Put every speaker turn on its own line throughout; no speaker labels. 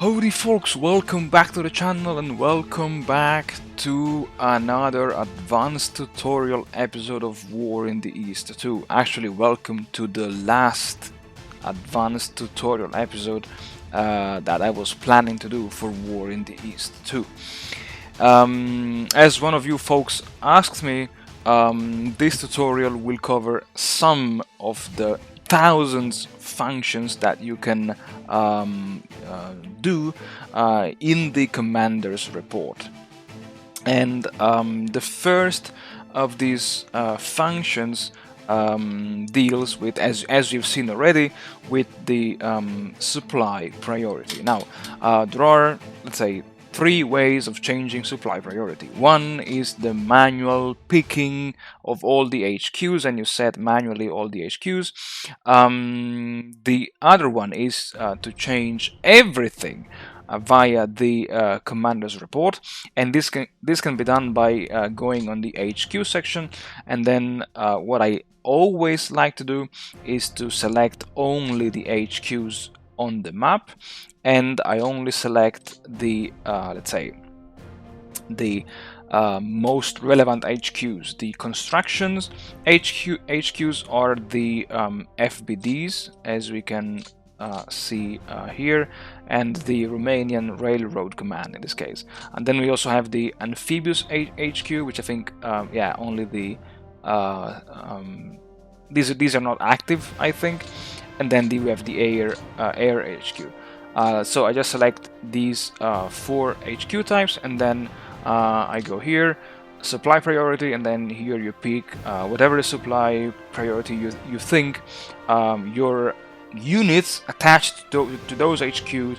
Howdy folks, welcome back to the channel and welcome back to another advanced tutorial episode of War in the East 2. Actually, welcome to the last advanced tutorial episode that I was planning to do for War in the East 2. As one of you folks asked me, this tutorial will cover some of the thousands functions that you can do in the commander's report. And the first of these functions deals with, as you've seen already, with the supply priority. Now, there are, let's say, three ways of changing supply priority. One is the manual picking of all the HQs, and you set manually all the HQs. The other one is to change everything via the commander's report, and this can be done by going on the HQ section, and then what I always like to do is to select only the HQs on the map, and I only select the let's say the most relevant HQs. The constructions HQs are the FBDs, as we can see here, and the Romanian Railroad Command in this case. And then we also have the amphibious HQ, which I think yeah, only the these are not active, I think. And then we have the air HQ. So I just select these four HQ types, and then I go here, supply priority, and then here you pick whatever the supply priority you think your units attached to those HQs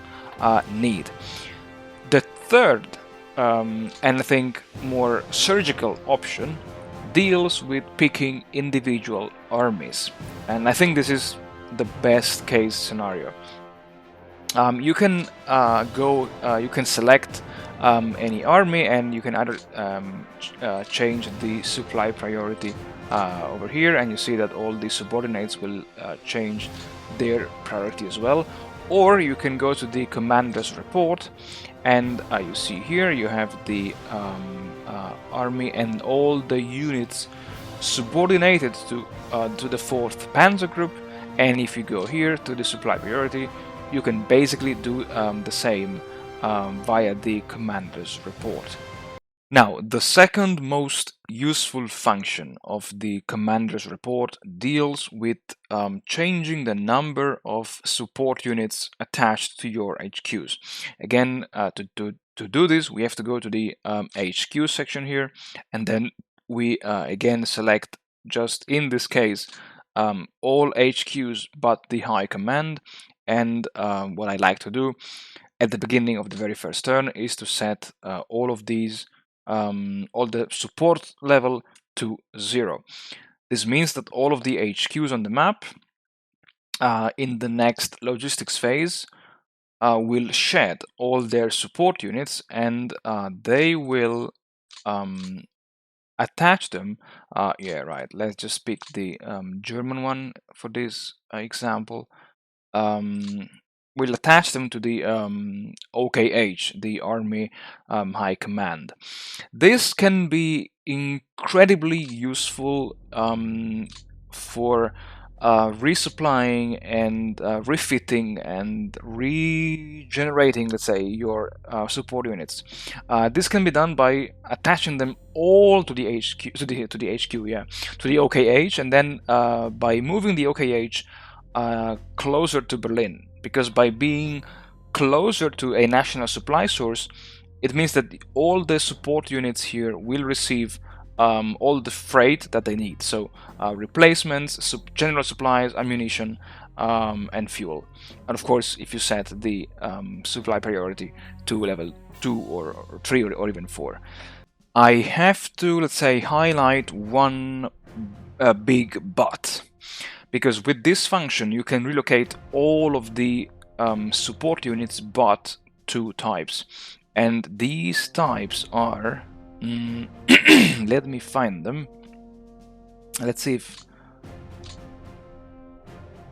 need. The third and I think more surgical option deals with picking individual armies, and I think this is the best case scenario. You can you can select any army, and you can either change the supply priority over here, and you see that all the subordinates will change their priority as well. Or you can go to the commander's report, and you see here you have the army and all the units subordinated to the 4th Panzer Group. And if you go here to the supply priority, you can basically do the same via the commander's report. Now, the second most useful function of the commander's report deals with changing the number of support units attached to your HQs. Again, to do this, we have to go to the HQ section here, and then we again select, just in this case, all HQs but the high command. And what I like to do at the beginning of the very first turn is to set all of these, all the support level to 0. This means that all of the HQs on the map in the next logistics phase will shed all their support units, and they will attach them. Yeah, right. Let's just pick the German one for this example. We'll attach them to the OKH, the Army High Command. This can be incredibly useful for resupplying and refitting and regenerating, let's say, your support units. This can be done by attaching them all to the HQ, to the HQ, yeah, to the OKH, and then by moving the OKH closer to Berlin, because by being closer to a national supply source, it means that all the support units here will receive all the freight that they need, so replacements, general supplies, ammunition, and fuel. And of course, if you set the supply priority to level 2 or 3 or even 4. I have to, let's say, highlight one big but, because with this function you can relocate all of the support units but 2 types, and these types are let me find them. Let's see if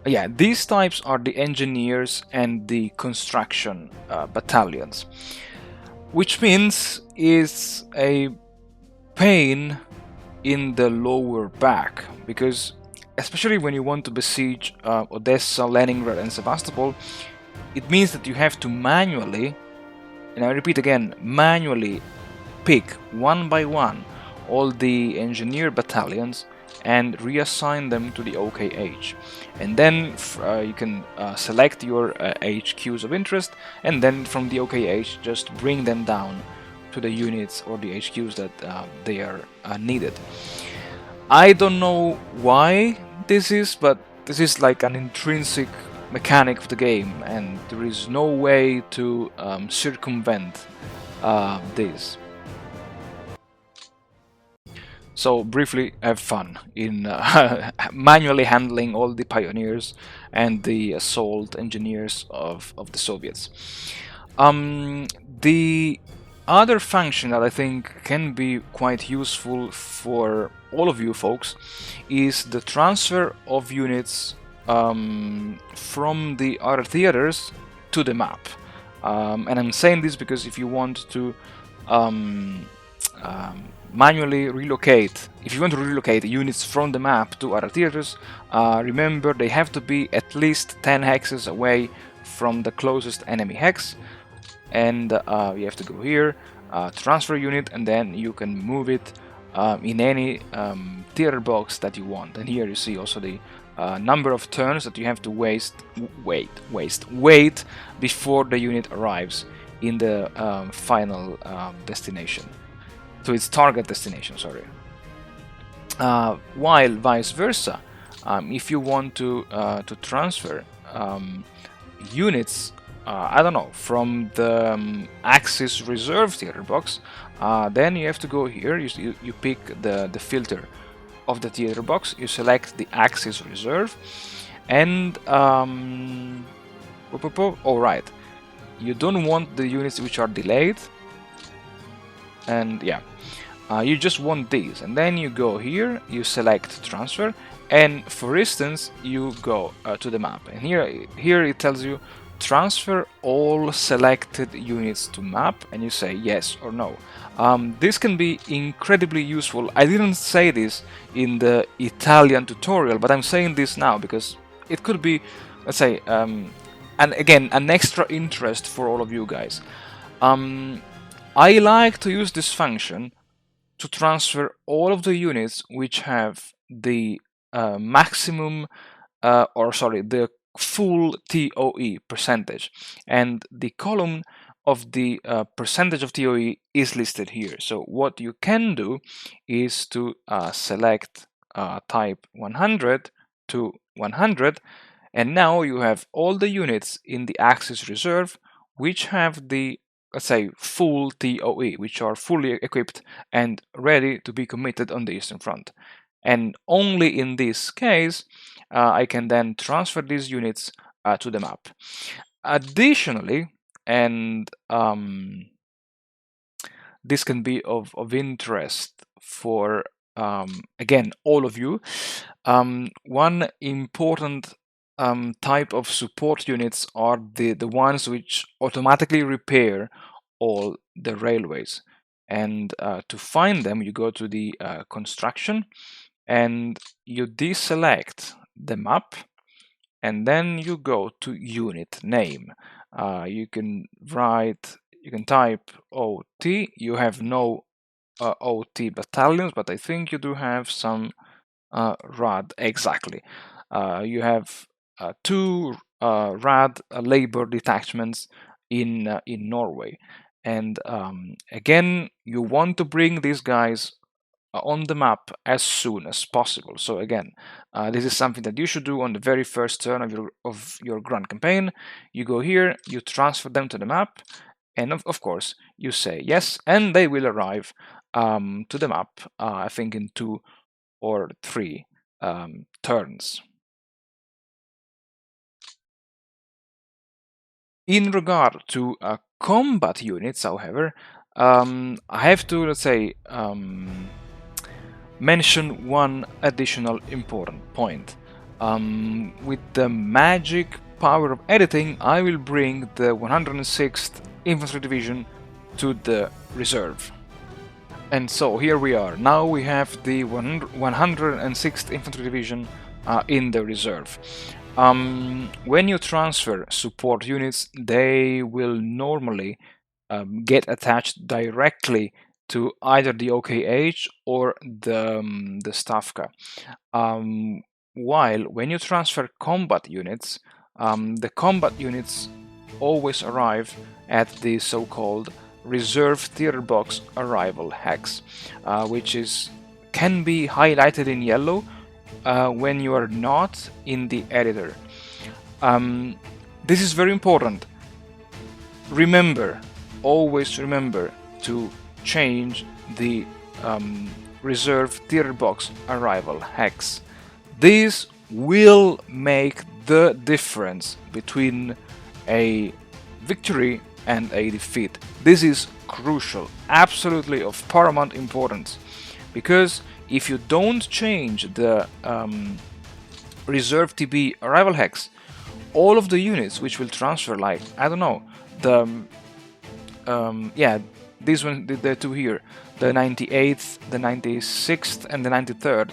Yeah, these types are the engineers and the construction battalions, which means it's a pain in the lower back, because especially when you want to besiege Odessa, Leningrad, and Sevastopol, it means that you have to manually, and I repeat again, manually pick one by one all the engineer battalions and reassign them to the OKH. And then you can select your HQs of interest, and then from the OKH just bring them down to the units or the HQs that they are needed. I don't know why this is, but this is like an intrinsic mechanic of the game, and there is no way to circumvent this. So briefly, have fun in manually handling all the pioneers and the assault engineers of the Soviets. The other function that I think can be quite useful for all of you folks is the transfer of units from the other theaters to the map. And I'm saying this because if you want to manually relocate, if you want to relocate units from the map to other theaters, remember they have to be at least 10 hexes away from the closest enemy hex, and you have to go here, transfer unit, and then you can move it in any theater box that you want. And here you see also the number of turns that you have to wait before the unit arrives in the final destination, to its target destination, sorry. While vice versa, if you want to transfer units, I don't know, from the Axis Reserve theater box, then you have to go here, you pick the filter of the theater box, you select the Axis Reserve, and alright, you don't want the units which are delayed, and yeah, you just want these, and then you go here, you select transfer, and for instance you go to the map, and here it tells you transfer all selected units to map, and you say yes or no. This can be incredibly useful. I didn't say this in the Italian tutorial, but I'm saying this now because it could be, let's say, and again, an extra interest for all of you guys. I like to use this function to transfer all of the units which have the maximum, the full TOE percentage, and the column of the percentage of TOE is listed here. So what you can do is to select type 100 to 100, and now you have all the units in the Axis Reserve which have the, let's say, full TOE, which are fully equipped and ready to be committed on the Eastern Front. And only in this case I can then transfer these units to the map. Additionally, and this can be of interest for again all of you, one important type of support units are the ones which automatically repair all the railways. And to find them, you go to the construction, and you deselect the map, and then you go to unit name. You can type OT. You have no OT battalions, but I think you do have some RAD. Exactly. You have two RAD labor detachments in Norway, and again, you want to bring these guys on the map as soon as possible. So again, this is something that you should do on the very first turn of your grand campaign. You go here, you transfer them to the map, and of course you say yes, and they will arrive to the map, I think in 2 or 3 turns. In regard to combat units, however, I have to, let's say, mention one additional important point. With the magic power of editing, I will bring the 106th Infantry Division to the reserve. And so here we are. Now we have the 106th Infantry Division in the reserve. When you transfer support units, they will normally get attached directly to either the OKH or the Stavka. While when you transfer combat units, the combat units always arrive at the so-called reserve theater box arrival hex, which can be highlighted in yellow when you are not in the editor. This is very important. Remember, always remember to change the reserve theater box arrival hex. This will make the difference between a victory and a defeat. This is crucial, absolutely of paramount importance, because if you don't change the reserve TB arrival hex, all of the units which will transfer, like, I don't know, the yeah, these one, the two here, the 98th, the 96th, and the 93rd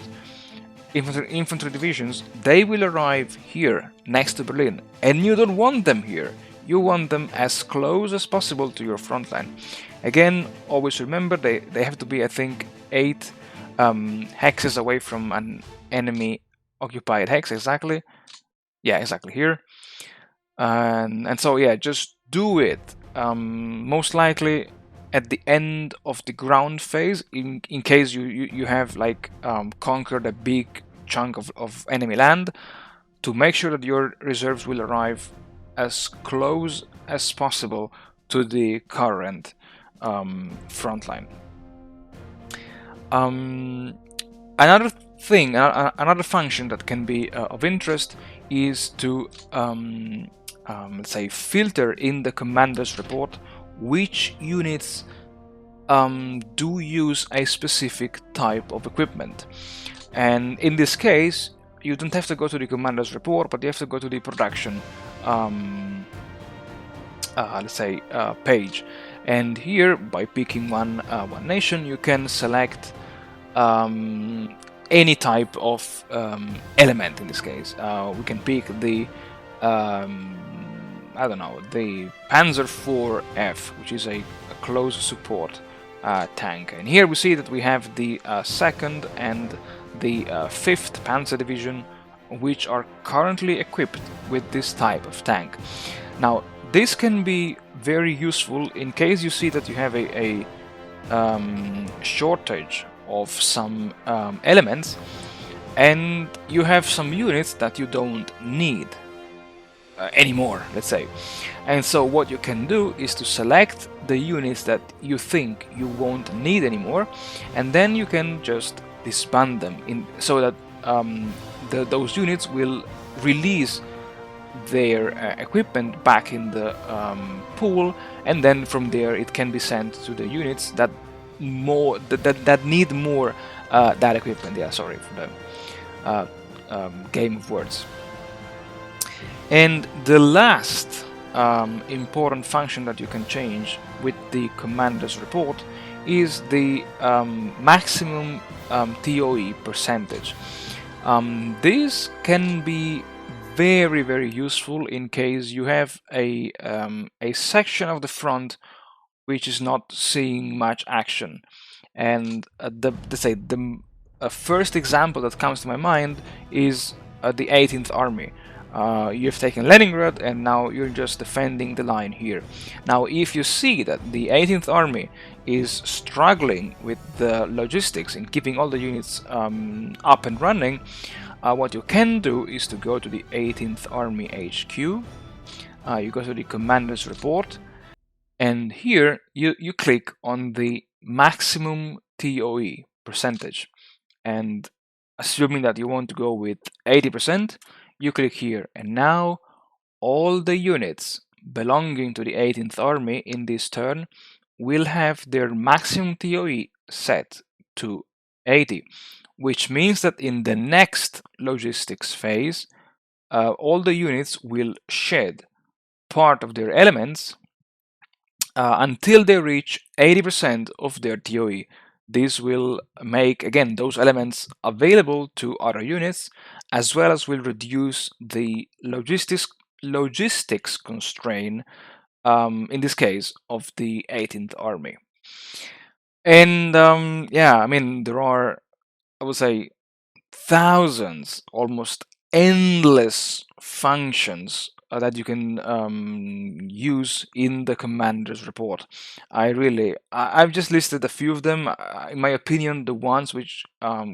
infantry divisions, they will arrive here next to Berlin, and you don't want them here. You want them as close as possible to your front line. Again, always remember they have to be, I think, 8 hexes away from an enemy occupied hex. Exactly. Yeah, exactly here. And so yeah, just do it. Most likely at the end of the ground phase, in case you have like conquered a big chunk of enemy land, to make sure that your reserves will arrive as close as possible to the current front line. Another thing, another function that can be of interest is to let's say filter in the commander's report which units do use a specific type of equipment. And in this case, you don't have to go to the commander's report, but you have to go to the production let's say page. And here, by picking one nation, you can select any type of element. In this case, we can pick the I don't know, the Panzer IV-F, which is a close support tank. And here we see that we have the 2nd and the 5th Panzer Division, which are currently equipped with this type of tank. Now, this can be very useful in case you see that you have a shortage of some elements, and you have some units that you don't need anymore, let's say. And so what you can do is to select the units that you think you won't need anymore, and then you can just disband them so that those units will release their equipment back in the pool, and then from there it can be sent to the units that need more that equipment. Yeah, sorry for the game of words. And the last important function that you can change with the commander's report is the maximum TOE percentage. This can be very, very useful in case you have a section of the front which is not seeing much action. And the first example that comes to my mind is the 18th Army. You've taken Leningrad, and now you're just defending the line here. Now, if you see that the 18th Army is struggling with the logistics in keeping all the units up and running, what you can do is to go to the 18th Army HQ, you go to the Commander's Report, and here you click on the maximum TOE percentage. And assuming that you want to go with 80%, you click here, and now all the units belonging to the 18th Army in this turn will have their maximum TOE set to 80, which means that in the next logistics phase, all the units will shed part of their elements until they reach 80% of their TOE. This will make, again, those elements available to other units, as well as will reduce the logistics constraint, in this case, of the 18th Army. And yeah, I mean, there are, I would say, thousands, almost endless functions that you can use in the commander's report. I've just listed a few of them. In my opinion, the ones which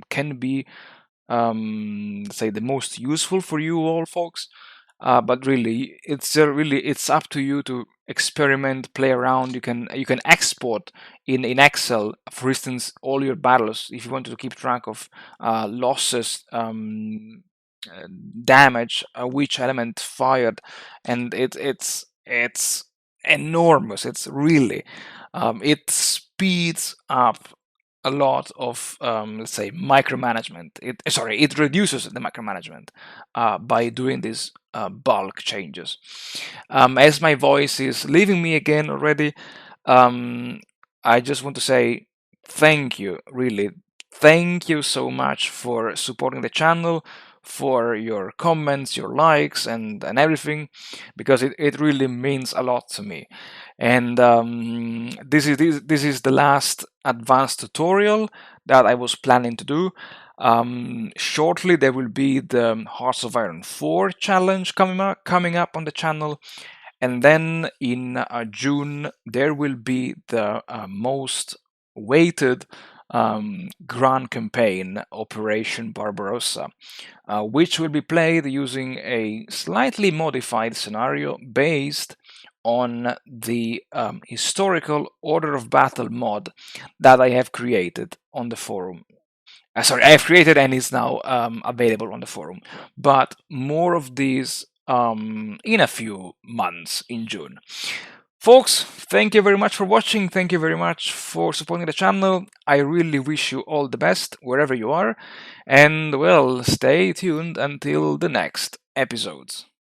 can be, say, the most useful for you all folks. But really, it's up to you to experiment, play around. You can export in Excel, for instance, all your battles if you want to keep track of losses, uh, damage, which element fired, and it's enormous. It's really it speeds up a lot of, let's say, micromanagement. It reduces the micromanagement by doing these bulk changes. As my voice is leaving me again already, um, I just want to say thank you, really. Thank you so much for supporting the channel, for your comments, your likes, and everything, because it really means a lot to me. And this is the last advanced tutorial that I was planning to do. Shortly there will be the Hearts of Iron 4 challenge coming up on the channel, and then in June there will be the most weighted grand campaign, Operation Barbarossa, which will be played using a slightly modified scenario based on the historical order of battle mod that I have created on the forum. Sorry, I have created and is now available on the forum. But more of these in a few months in June. Folks, thank you very much for watching. Thank you very much for supporting the channel. I really wish you all the best wherever you are. And well, stay tuned until the next episodes.